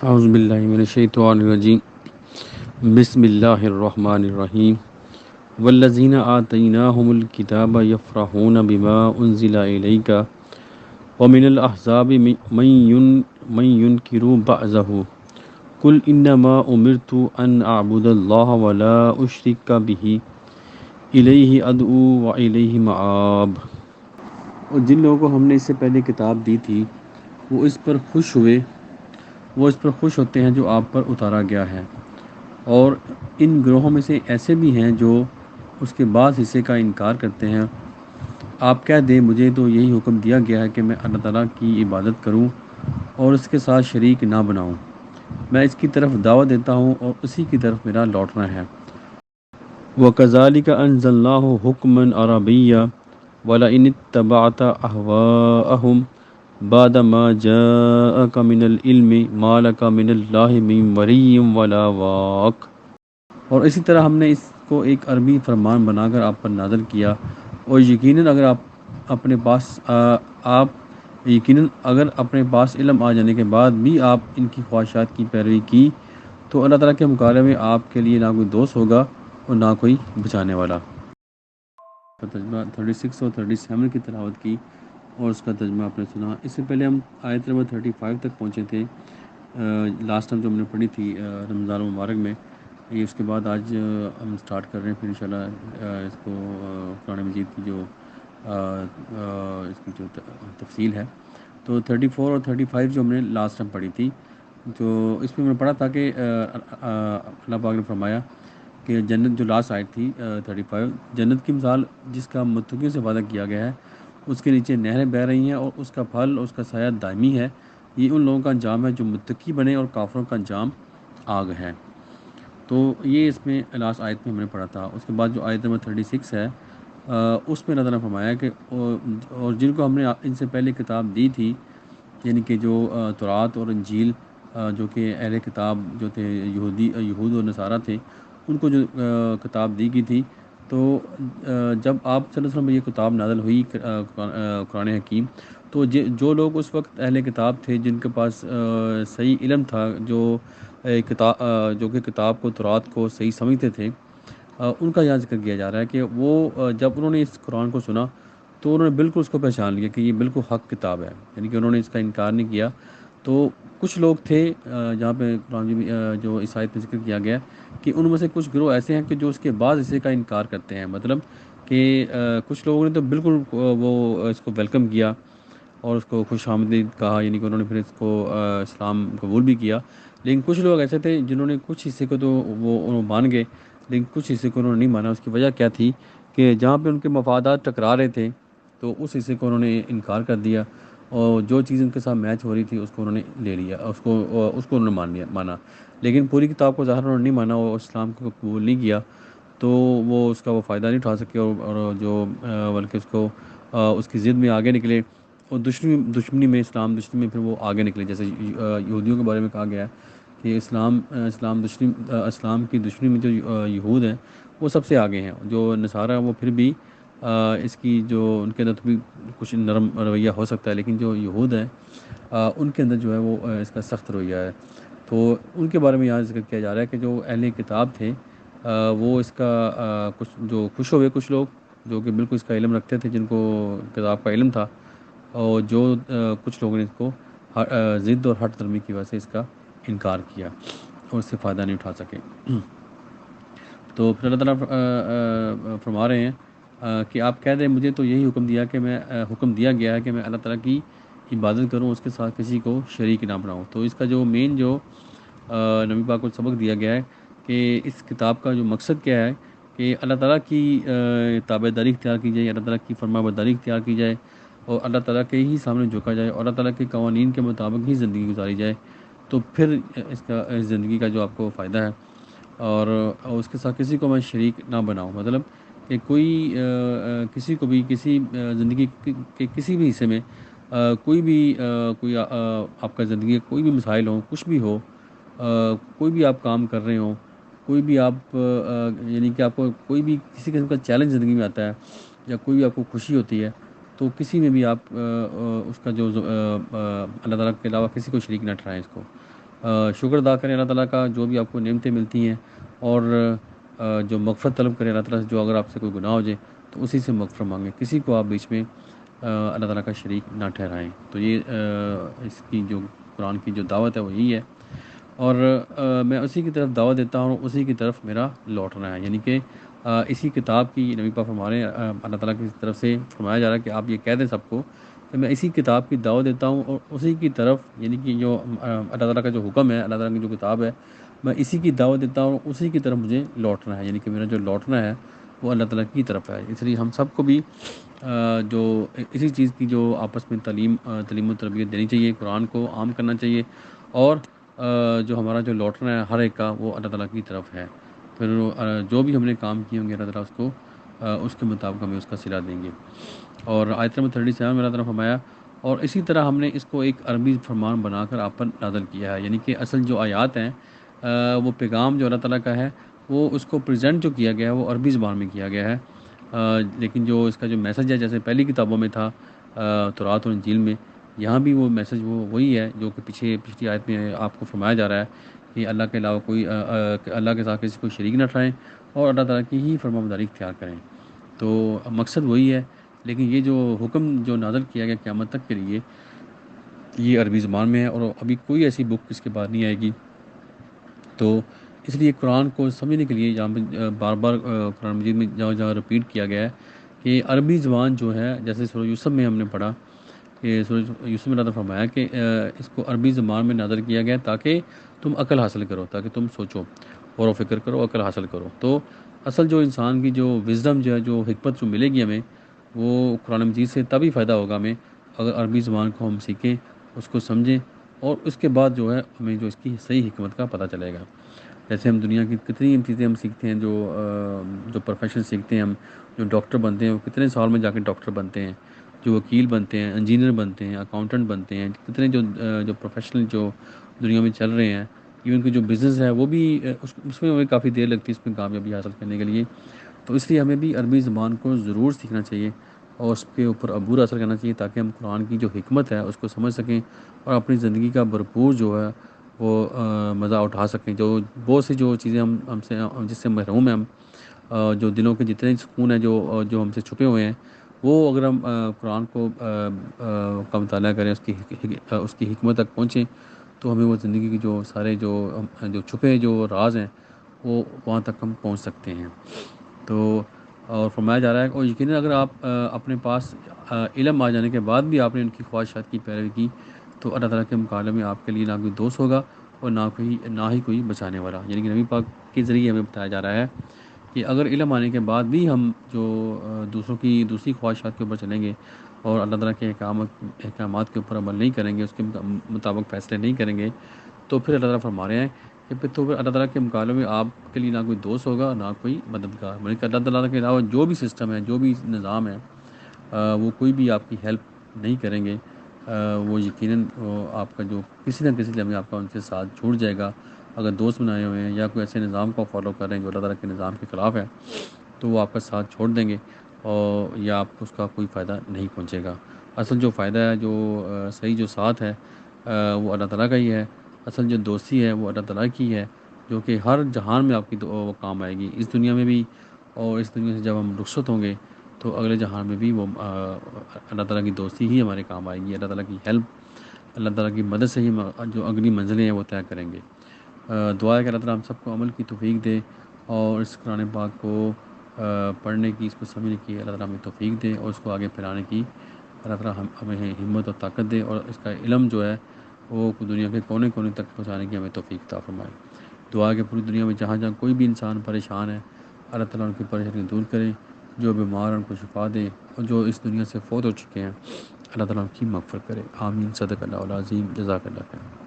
اعوذ باللہ من الشیطان الرجیم بسم اللہ الرحمن الرحیم والذین آتیناہم الکتاب یفرحون بما انزل الیک ومن الاحزاب من ینکر بعضہ قل انما امرت ان اعبد اللہ ولا اشرک بہ الیہ ادعو والیہ مآب۔ اور جن لوگوں کو ہم نے اس سے پہلے کتاب دی تھی وہ اس پر خوش ہوتے ہیں جو آپ پر اتارا گیا ہے، اور ان گروہوں میں سے ایسے بھی ہیں جو اس کے بعض حصے کا انکار کرتے ہیں۔ آپ کہہ دیں مجھے تو یہی حکم دیا گیا ہے کہ میں اللہ تعالیٰ کی عبادت کروں اور اس کے ساتھ شریک نہ بناؤں، میں اس کی طرف دعوت دیتا ہوں اور اسی کی طرف میرا لوٹنا ہے۔ وَكَذَلِكَ أَنزَلْنَاهُ حُكْمًا عَرَبِيًّا وَلَئِنِ اتَّبَعْتَ أَهْوَاءَهُمْ بعد ما جاءك من العلم ما لك من اللہ من ولی ولا واق۔ اور اسی طرح ہم نے اس کو ایک عربی فرمان بنا کر آپ پر نازل کیا، اور یقیناً اگر اپنے پاس علم آ جانے کے بعد بھی آپ ان کی خواہشات کی پیروی کی تو اللہ تعالیٰ کے مقابلے میں آپ کے لیے نہ کوئی دوست ہوگا اور نہ کوئی بچانے والا۔ ترجمہ 36 اور 37 کی تلاوت کی اور اس کا ترجمہ آپ نے سنا۔ اس سے پہلے ہم آیت نمبر 35 تک پہنچے تھے، لاسٹ ٹائم جو ہم نے پڑھی تھی رمضان المبارک میں۔ یہ اس کے بعد آج ہم سٹارٹ کر رہے ہیں پھر انشاءاللہ اس کو قرآن مجید کی جو اس کی جو تفصیل ہے۔ تو 34 اور 35 جو ہم نے لاسٹ ٹائم پڑھی تھی، تو اس میں ہم نے پڑھا تھا کہ اللہ پاک نے فرمایا کہ جنت جو لاسٹ آیت تھی 35، جنت کی مثال جس کا متقیوں سے وعدہ کیا گیا ہے، اس کے نیچے نہریں بہہ رہی ہیں اور اس کا پھل اور اس کا سایہ دائمی ہے، یہ ان لوگوں کا انجام ہے جو متقی بنے، اور کافروں کا انجام آگ ہے۔ تو یہ اس میں لاسٹ آیت میں ہم نے پڑھا تھا۔ اس کے بعد جو آیت نمبر 36 ہے اس میں اللہ نے فرمایا کہ اور جن کو ہم نے ان سے پہلے کتاب دی تھی، یعنی کہ جو تورات اور انجیل جو کہ اہل کتاب جو تھے یہود و نصارہ تھے، ان کو جو کتاب دی گئی تھی، تو جب آپ صلی اللہ علیہ وسلم یہ کتاب نازل ہوئی قرآن حکیم، تو جو لوگ اس وقت اہل کتاب تھے جن کے پاس صحیح علم تھا، جو کہ کتاب کو تورات کو صحیح سمجھتے تھے، ان کا یہاں ذکر کیا جا رہا ہے کہ وہ جب انہوں نے اس قرآن کو سنا تو انہوں نے بالکل اس کو پہچان لیا کہ یہ بالکل حق کتاب ہے، یعنی کہ انہوں نے اس کا انکار نہیں کیا۔ تو کچھ لوگ تھے جہاں پہ قرآن جو اس آیت میں ذکر کیا گیا کہ ان میں سے کچھ گروہ ایسے ہیں کہ جو اس کے بعد اسے کا انکار کرتے ہیں، مطلب کہ کچھ لوگوں نے تو بالکل وہ اس کو ویلکم کیا اور اس کو خوش آمدید کہا، یعنی کہ انہوں نے پھر اس کو اسلام قبول بھی کیا، لیکن کچھ لوگ ایسے تھے جنہوں نے کچھ حصے کو تو وہ مان گئے لیکن کچھ حصے کو انہوں نے نہیں مانا۔ اس کی وجہ کیا تھی کہ جہاں پہ ان کے مفادات ٹکرا رہے تھے تو اس حصے کو انہوں نے انکار کر دیا، اور جو چیز ان کے ساتھ میچ ہو رہی تھی اس کو انہوں نے لے لیا، اس کو انہوں نے مانا، لیکن پوری کتاب کو ظاہر انہوں نے نہیں مانا اور اسلام کو قبول نہیں کیا، تو وہ اس کا فائدہ نہیں اٹھا سکے، اور جو بلکہ اس کو اس کی ضد میں آگے نکلے، اور دشمنی میں اسلام دشمنی میں پھر وہ آگے نکلے، جیسے یہودیوں کے بارے میں کہا گیا ہے کہ اسلام کی دشمنی میں جو یہود ہیں وہ سب سے آگے ہیں، جو نصارہ وہ پھر بھی اس کی جو ان کے اندر تو بھی کچھ نرم رویہ ہو سکتا ہے، لیکن جو یہود ہیں ان کے اندر جو ہے وہ اس کا سخت رویہ ہے۔ تو ان کے بارے میں یہاں ذکر کیا جا رہا ہے کہ جو اہل کتاب تھے وہ اس کا کچھ جو خوش ہوئے، کچھ لوگ جو کہ بالکل اس کا علم رکھتے تھے، جن کو کتاب کا علم تھا، اور جو کچھ لوگوں نے اس کو ضد اور ہٹ درمی کی وجہ سے اس کا انکار کیا اور اس سے فائدہ نہیں اٹھا سکے۔ تو پھر اللہ تعالیٰ فرما رہے ہیں کہ آپ کہہ دیں مجھے تو یہی حکم دیا گیا ہے کہ میں اللہ تعالیٰ کی عبادت کروں، اس کے ساتھ کسی کو شریک نہ بناؤں۔ تو اس کا جو مین جو نبی پاک کو سبق دیا گیا ہے کہ اس کتاب کا جو مقصد کیا ہے کہ اللہ تعالیٰ کی تابع داری اختیار کی جائے، اللہ تعالیٰ کی فرما برداری اختیار کی جائے، اور اللہ تعالیٰ کے ہی سامنے جھکا جائے، اور اللہ تعالیٰ کے قوانین کے مطابق ہی زندگی گزاری جائے، تو پھر اس زندگی کا جو آپ کو فائدہ ہے، اور اس کے ساتھ کسی کو میں شریک نہ بناؤں، مطلب کہ کوئی کسی کو بھی کسی زندگی کے کسی بھی حصے میں کوئی آپ کا زندگی کوئی بھی مسائل ہوں، کچھ بھی ہو، کوئی بھی آپ کام کر رہے ہوں، کوئی بھی آپ یعنی کہ آپ کو کوئی بھی کسی قسم کا چیلنج زندگی میں آتا ہے، یا کوئی بھی آپ کو خوشی ہوتی ہے، تو کسی میں بھی آپ اس کا جو اللہ تعالیٰ کے علاوہ کسی کو شریک نہ ٹھہرائیں اس کو۔ شکر ادا کریں اللہ تعالیٰ کا جو بھی آپ کو نعمتیں ملتی ہیں، اور جو مغفرت طلب کریں اللہ تعالیٰ سے، جو اگر آپ سے کوئی گناہ ہو جائے تو اسی سے مغفرت مانگیں، کسی کو آپ بیچ میں اللہ تعالیٰ کا شریک نہ ٹھہرائیں۔ تو یہ اس کی جو قرآن کی جو دعوت ہے وہ یہی ہے، اور میں اسی کی طرف دعوت دیتا ہوں، اسی کی طرف میرا لوٹنا ہے، یعنی کہ اسی کتاب کی نبی پاک فرما رہے ہیں، اللہ تعالیٰ کی طرف سے فرمایا جا رہا ہے کہ آپ یہ کہہ دیں سب کو کہ میں اسی کتاب کی دعوت دیتا ہوں، اور اسی کی طرف، یعنی کہ جو اللہ تعالیٰ کا جو حکم ہے، اللہ تعالیٰ کی جو کتاب ہے، میں اسی کی دعوت دیتا ہوں، اسی کی طرف مجھے لوٹنا ہے، یعنی کہ میرا جو لوٹنا ہے وہ اللہ تعالیٰ کی طرف ہے۔ اس لیے ہم سب کو بھی جو اسی چیز کی جو آپس میں تعلیم و تربیت دینی چاہیے، قرآن کو عام کرنا چاہیے، اور جو ہمارا جو لوٹنا ہے ہر ایک کا وہ اللہ تعالیٰ کی طرف ہے۔ پھر جو بھی ہم نے کام کیے ہوں گے اللہ تعالیٰ اس کو اس کے مطابق ہمیں اس کا صلہ دیں گے۔ اور آیت نمبر 37 میں اللہ تعالیٰ نے فرمایا، اور اسی طرح ہم نے اس کو ایک عربی فرمان بنا کر آپ پر نازل کیا ہے، یعنی کہ اصل جو آیات ہیں وہ پیغام جو اللہ تعالیٰ کا ہے وہ اس کو پریزنٹ جو کیا گیا ہے وہ عربی زبان میں کیا گیا ہے، لیکن جو اس کا جو میسج ہے جیسے پہلی کتابوں میں تھا تورات اور انجیل میں، یہاں بھی وہ میسج وہی ہے جو کہ پچھلی آیت میں آپ کو فرمایا جا رہا ہے کہ اللہ کے علاوہ کوئی کہ اللہ کے ساتھ کسی کو شریک نہ ٹھہرائیں، اور اللہ تعالیٰ کی ہی فرما برداری اختیار کریں۔ تو مقصد وہی ہے، لیکن یہ جو حکم جو نازل کیا گیا قیامت تک کے لیے یہ عربی زبان میں ہے، اور ابھی کوئی ایسی بک اس کے بعد نہیں آئے گی۔ تو اس لیے قرآن کو سمجھنے کے لیے جہاں پہ بار بار قرآن مجید میں جہاں جہاں رپیٹ کیا گیا ہے کہ عربی زبان جو ہے، جیسے سورہ یوسف میں ہم نے پڑھا کہ سورہ یوسف میں اللہ تعالیٰ نے فرمایا کہ اس کو عربی زبان میں نازل کیا گیا تاکہ تم عقل حاصل کرو، تاکہ تم سوچو، غور و فکر کرو، عقل حاصل کرو۔ تو اصل جو انسان کی جو وزڈم جو ہے، جو حکمت جو ملے گی ہمیں، وہ قرآن مجید سے تبھی فائدہ ہوگا ہمیں اگر عربی زبان کو ہم سیکھیں، اس کو سمجھیں، اور اس کے بعد جو ہے ہمیں جو اس کی صحیح حکمت کا پتہ چلے گا۔ جیسے ہم دنیا کی کتنی چیزیں ہم سیکھتے ہیں، جو پروفیشن سیکھتے ہیں ہم، جو ڈاکٹر بنتے ہیں وہ کتنے سال میں جا کے ڈاکٹر بنتے ہیں، جو وکیل بنتے ہیں، انجینئر بنتے ہیں، اکاؤنٹنٹ بنتے ہیں، کتنے جو پروفیشنل جو دنیا میں چل رہے ہیں، ایون کہ جو بزنس ہے وہ بھی اس میں ہمیں کافی دیر لگتی ہے اس میں کامیابی حاصل کرنے کے لیے۔ تو اس لیے ہمیں بھی عربی زبان کو ضرور سیکھنا چاہیے اور اس کے اوپر عبور حاصل کرنا چاہیے، تاکہ ہم قرآن کی جو حکمت ہے اس کو سمجھ سکیں، اور اپنی زندگی کا بھرپور جو ہے وہ مزہ اٹھا سکیں۔ جو بہت سی جو چیزیں ہم سے جس سے محروم ہیں ہم، جو دلوں کے جتنے سکون ہیں جو ہم سے چھپے ہوئے ہیں، وہ اگر ہم قرآن کو کا مطالعہ کریں، اس کی حکمت تک پہنچیں، تو ہمیں وہ زندگی کی جو سارے جو چھپے جو راز ہیں وہ وہاں تک ہم پہنچ سکتے ہیں۔ تو اور فرمایا جا رہا ہے، اور یقیناً اگر آپ اپنے پاس علم آ جانے کے بعد بھی آپ نے ان کی خواہشات کی پیروی کی، تو اللہ تعالیٰ کے مقابلے میں آپ کے لیے نہ کوئی دوست ہوگا اور نہ ہی کوئی بچانے والا۔ یعنی کہ نبی پاک کے ذریعے ہمیں بتایا جا رہا ہے کہ اگر علم آنے کے بعد بھی ہم جو دوسری خواہشات کے اوپر چلیں گے، اور اللہ تعالیٰ کے احکامات کے اوپر عمل نہیں کریں گے، اس کے مطابق فیصلے نہیں کریں گے، تو پھر اللہ تعالیٰ فرما رہے ہیں کہ پھر اللہ تعالیٰ کے مقابلے میں آپ کے لیے نہ کوئی دوست ہوگا، نہ کوئی مددگار۔ مطلب کہ اللہ تعالیٰ کے علاوہ جو بھی سسٹم ہے، جو بھی نظام ہے، وہ کوئی بھی آپ کی ہیلپ نہیں کریں گے۔ وہ یقیناً آپ کا جو کسی نہ کسی لمحے آپ کا ان سے ساتھ چھوٹ جائے گا۔ اگر دوست بنائے ہوئے ہیں یا کوئی ایسے نظام کو فالو کر رہے ہیں جو اللہ تعالیٰ کے نظام کے خلاف ہے، تو وہ آپ کا ساتھ چھوڑ دیں گے، اور یا آپ کو اس کا کوئی فائدہ نہیں پہنچے گا۔ اصل جو فائدہ ہے، جو صحیح جو ساتھ ہے، وہ اللہ تعالیٰ کا ہی ہے۔ اصل جو دوستی ہے وہ اللہ تعالیٰ کی ہے، جو کہ ہر جہان میں آپ کی وہ کام آئے گی، اس دنیا میں بھی، اور اس دنیا سے جب ہم رخصت ہوں گے تو اگلے جہان میں بھی وہ اللہ تعالیٰ کی دوستی ہی ہمارے کام آئے گی، اللہ تعالیٰ کی ہیلپ، اللہ تعالیٰ کی مدد سے ہی جو اگلی منزلیں ہیں وہ طے کریں گے۔ دعا ہے کہ اللہ تعالیٰ ہم سب کو عمل کی توفیق دے، اور اس قرآن پاک کو پڑھنے کی، اس کو سمجھنے کی اللہ تعالیٰ ہمیں توفیق دے، اور اس کو آگے پھیلانے کی اللہ تعالیٰ ہمیں ہمت اور طاقت دے، اور اس کا علم جو ہے وہ دنیا کے کونے کونے تک پہنچانے کی ہمیں توفیق عطا فرمائے۔ دعا ہے کہ پوری دنیا میں جہاں جہاں کوئی بھی انسان پریشان ہے، اللہ تعالیٰ ان کی پریشانی دور کرے، جو بیمار ہیں ان کو شفا دے، اور جو اس دنیا سے فوت ہو چکے ہیں اللہ تعالیٰ ان کی مغفرت کرے۔ آمین۔ صدق اللہ العظیم۔ جزاک اللہ خیر۔